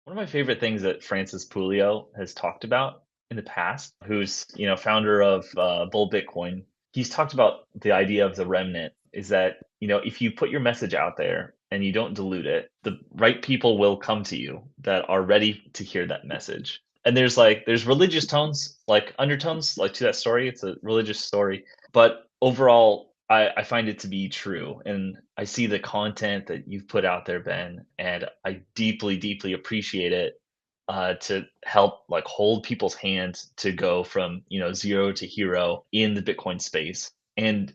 One of my favorite things that Francis Pulio has talked about in the past, who's founder of Bull Bitcoin, he's talked about the idea of the remnant. Is that if you put your message out there and you don't dilute it, the right people will come to you that are ready to hear that message. And there's religious tones, like undertones, like to that story. It's a religious story, but overall, I find it to be true. And I see the content that you've put out there, Ben, and I deeply, deeply appreciate it to help like hold people's hands to go from, zero to hero in the Bitcoin space. And,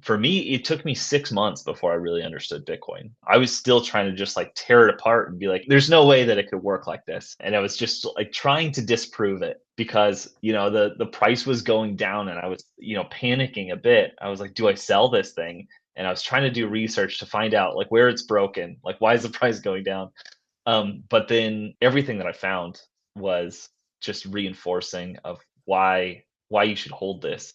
for me, it took me 6 months before I really understood Bitcoin. I was still trying to just like tear it apart and be like, there's no way that it could work like this. And I was just like trying to disprove it because, the price was going down and I was, panicking a bit. I was like, do I sell this thing? And I was trying to do research to find out like where it's broken, like why is the price going down? But then everything that I found was just reinforcing of why you should hold this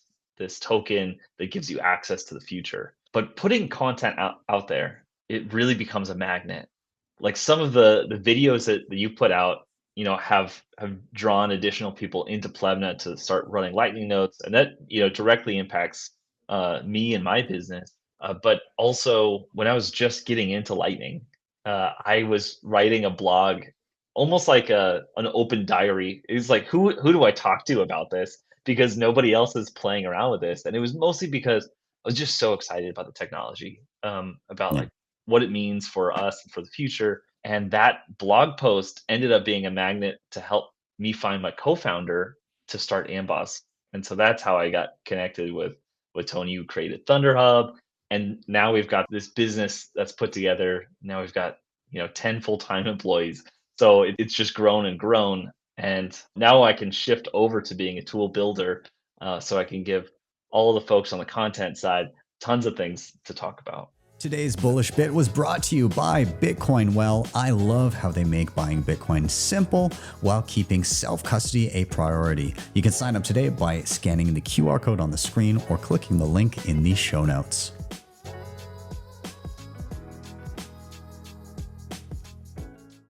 token that gives you access to the future. But putting content out there, it really becomes a magnet. Like some of the videos that you put out, have drawn additional people into Plevna to start running Lightning nodes, and that directly impacts me and my business. But also, when I was just getting into Lightning, I was writing a blog, almost like an open diary. It's like who do I talk to about this? Because nobody else is playing around with this, and it was mostly because I was just so excited about the technology, about Yeah. like what it means for us and for the future. And that blog post ended up being a magnet to help me find my co-founder to start Amboss. And so that's how I got connected with Tony, who created Thunder Hub. And now we've got this business that's put together. Now we've got 10 full-time employees. So it's just grown and grown. And now I can shift over to being a tool builder, so I can give all the folks on the content side tons of things to talk about. Today's Bullish Bit was brought to you by Bitcoin Well. I love how they make buying Bitcoin simple while keeping self-custody a priority. You can sign up today by scanning the QR code on the screen or clicking the link in the show notes.